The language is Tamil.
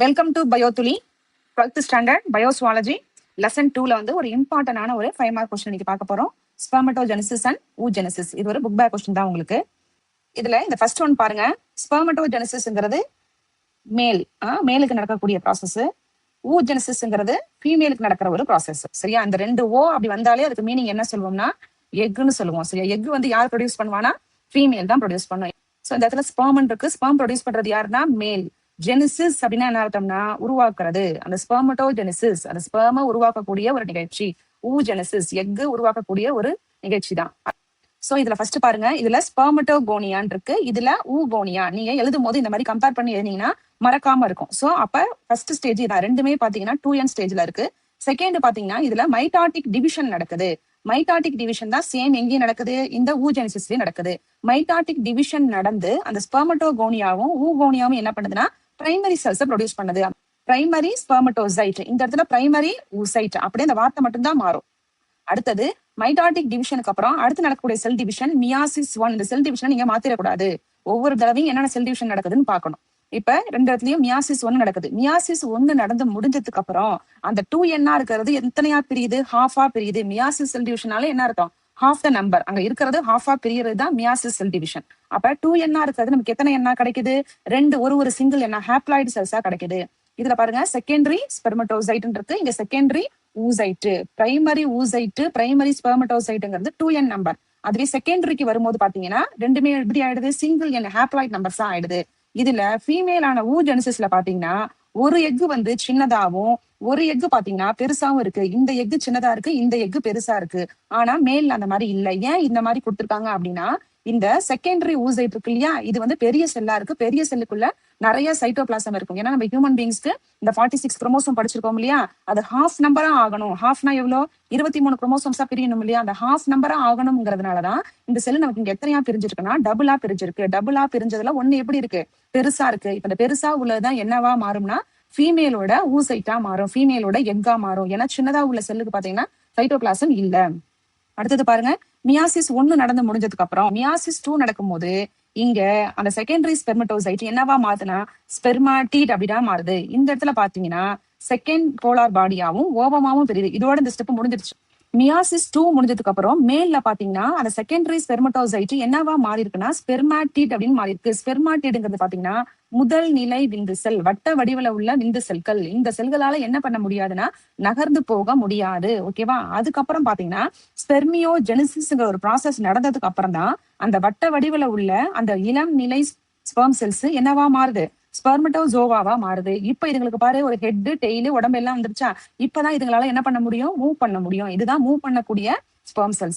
Welcome to Biothuli 12th standard biozoology lesson 2ல வந்து ஒரு இம்பார்ட்டன்டான ஒரு 5 மார்க் கொஸ்டின் இன்னைக்கு பார்க்க போறோம். Spermatogenesis and oogenesis. இது ஒரு புக் பேக் கொஸ்டின் தான் உங்களுக்கு. இதுல இந்த ஃபர்ஸ்ட் ஒன் பாருங்க. ஸ்பெர்மட்டோஜெனிசிஸ்ங்கிறது மேலுக்கு நடக்கக்கூடிய ப்ராசஸ். ஊஜெனிசிஸ்ங்கிறது ஃபீமேலுக்கு நடக்கிற ஒரு ப்ராசஸ். சரியா? அந்த ரெண்டு ஓ அப்படி வந்தாலே அதுக்கு மீனிங் என்ன சொல்லுவோம்னா எக்குன்னு சொல்லுவோம். சரியா? எக் வந்து யார் ப்ரொடியூஸ் பண்ணுவானா ஃபீமேல் தான் ப்ரொடியூஸ் பண்ணும். ஸோ இந்த இடத்துல ஸ்பெர்மன் இருக்கு. ஸ்பெர்ம் ப்ரொடியூஸ் பண்றது யாருன்னா மேல். ஜெனிசிஸ் அப்படின்னா என்ன அர்த்தம்னா உருவாக்குறது. அந்த ஸ்பெர்மட்டோஜெனிசிஸ் அந்த ஸ்பெர்ம உருவாக்கக்கூடிய ஒரு நிகழ்ச்சி. ஊஜெனிசிஸ் எக் உருவாக்கக்கூடிய ஒரு நிகழ்ச்சி தான். சோ இதுல ஃபர்ஸ்ட் பாருங்க, இதுல ஸ்பெர்மட்டோகோனியான் இருக்கு, இதுல ஊகோனியா. நீங்க எழுதும் போது இந்த மாதிரி கம்பேர் பண்ணி எழுதினீங்கன்னா மறக்காம இருக்கும். சோ அப்ப ஃபர்ஸ்ட் ஸ்டேஜ் தான். ரெண்டுமே பாத்தீங்கன்னா 2n ஸ்டேஜ்ல இருக்கு. செகண்ட் பாத்தீங்கன்னா இதுல மைட்டாட்டிக் டிவிஷன் நடக்குது. மைட்டாட்டிக் டிவிஷன் தான் சேம் எங்கேயும் நடக்குது, இந்த ஊஜெனிசிஸ்லயும் நடக்குது. மைட்டாட்டிக் டிவிஷன் நடந்து அந்த ஸ்பெர்மட்டோகோனியாவும் ஊகோனியாவும் என்ன பண்ணுதுன்னா பிரைமரி செல்ஸ் ப்ரொடியூஸ் பண்ணுது. பிரைமரி ஸ்பெர்மட்டோசைட், இந்த இடத்துல பிரைமரி ஊசைட், அப்படியே அந்த வார்த்தை மட்டும்தான் மாறும். அடுத்தது மைட்டாட்டிக் டிவிஷனுக்கு அப்புறம் அடுத்து நடக்கக்கூடிய செல் டிவிஷன் மியாசிஸ் 1. இந்த செல் டிவிஷன் நீங்க மாத்திரக்கூடாது. ஒவ்வொரு தடவையும் என்னென்ன செல் டிவிஷன் நடக்குதுன்னு பாக்கணும். இப்ப ரெண்டு இடத்துலயும் மியாசிஸ் 1 நடக்குது. மியாசிஸ் 1 நடந்து முடிஞ்சதுக்கு அப்புறம் அந்த 2n இருக்கிறது எத்தனையா பிரியுது? ஹாஃபா பிரியுது. மியாசிஸ் செல் டிவிஷனால என்ன அர்த்தம்? Half the number. அங்க இருக்கிறது ஹாஃபா பிரியறது தான் மியாசிஸ் செல் டிவிஷன். அப்ப 2n இருக்கிறது நமக்கு எத்தனை எண்ணா கிடைக்குது? ரெண்டு, ஒரு சிங்கிள் எண்ணா ஹாப்ளாய்டு செல்ஸா கிடைக்குது. இதுல பாருங்க செகண்டரி ஸ்பெர்மட்டோசைட் இருக்கு, இங்க secondary oocyte. Primary oocyte primary ஸ்பெர்மட்டோசைட்ங்கிறது 2n நம்பர். அதுவே செகண்டரிக்கு வரும்போது பாத்தீங்கன்னா ரெண்டுமே எப்படி ஆயிடுது? சிங்கிள் என் ஹாப்ளாய்ட் நம்பர்ஸா ஆயிடுது. இதுல ஃபீமேலான ஊஜெனிசிஸ்ல பாத்தீங்கன்னா ஒரு எக்கு வந்து சின்னதாவும் ஒரு எக்கு பாத்தீங்கன்னா பெருசாவும் இருக்கு. இந்த எக்கு சின்னதா இருக்கு, இந்த எக்கு பெருசா இருக்கு. ஆனா மேல் அந்த மாதிரி இல்ல. ஏன் இந்த மாதிரி கொடுத்துருக்காங்க அப்படின்னா இந்த செகண்டரி ஊசைட் இருக்கு இல்லையா, இது வந்து பெரிய செல்லா இருக்கு. பெரிய செல்லுக்குள்ள நிறைய சைட்டோபிளாசம் இருக்கும். ஏன்னா நம்ம ஹியூமன் பீங்ஸ்க்கு இந்த 46 குரோமோசோம் படிச்சிருக்கோம் இல்லையா, அது ஹாஃப் நம்பரா ஆகணும். ஹாஃப்னா எவ்வளோ? 23 குரோமோசோம்ஸா பிரியணும் இல்லையா, அந்த ஹாஃப் நம்பரா ஆகணும்ங்கிறதுனாலதான் இந்த செல் நமக்கு இங்க எத்தனையா பிரிஞ்சிருக்குன்னா டபுளா பிரிஞ்சிருக்கு. டபுளா பிரிஞ்சதுல ஒண்ணு எப்படி இருக்கு? பெருசா இருக்கு. இப்ப இந்த பெருசா உள்ளதுதான் என்னவா மாறும்னா ஃபீமேலோட ஊசைட்டா மாறும், ஃபீமேலோட எக்கா மாறும். ஏன்னா சின்னதா உள்ள செல்லுக்கு பாத்தீங்கன்னா சைட்டோபிளாசம் இல்ல. அடுத்தது பாருங்க, மியாசிஸ் 1 நடந்து முடிஞ்சதுக்கு அப்புறம் மியாசிஸ் 2 நடக்கும் போது இங்க அந்த செகண்டரி ஸ்பெர்மட்டோசைட் என்னவா மாறுதுன்னா ஸ்பெர்மாட்டிட் அப்படின்னா மாறுது. இந்த இடத்துல பாத்தீங்கன்னா செகண்ட் போலார் பாடியாவும் ஓவமாவும் தெரியுது. இதோட இந்த ஸ்டெப் முடிஞ்சிருச்சு. மியாசிஸ் 2 முடிஞ்சதுக்கு அப்புறம் மேல்ல பாத்தீங்கன்னா அந்த செகண்டரி ஸ்பெர்மட்டோசைட் என்னவா மாறி இருக்குன்னா ஸ்பெர்மாட்டிட் அப்படின்னு மாறி இருக்கு. ஸ்பெர்மாட்டிட்ங்கிறது பாத்தீங்கன்னா முதல் நிலை விந்து செல், வட்ட வடிவுல உள்ள விந்து செல்கள். இந்த செல்களால என்ன பண்ண முடியாதுன்னா நகர்ந்து போக முடியாது. ஓகேவா? அதுக்கப்புறம் பாத்தீங்கன்னா ஸ்பெர்மியோஜெனிசிஸ்ங்கிற ஒரு ப்ராசஸ் நடந்ததுக்கு அப்புறம் தான் அந்த வட்ட வடிவுல உள்ள அந்த இளம் நிலை ஸ்பெர்ம் செல்ஸ் என்னவா மாறுது? ஸ்பெர்மட்டோசோவாவா மாறுது. இப்ப இதுங்களுக்கு பாரு ஒரு ஹெட், டெய்லு, உடம்பு எல்லாம் வந்துருச்சா. இப்பதான் இதுங்களால என்ன பண்ண முடியும்? மூவ் பண்ண முடியும். இதுதான் மூவ் பண்ணக்கூடிய ஸ்பெர்ம் செல்ஸ்.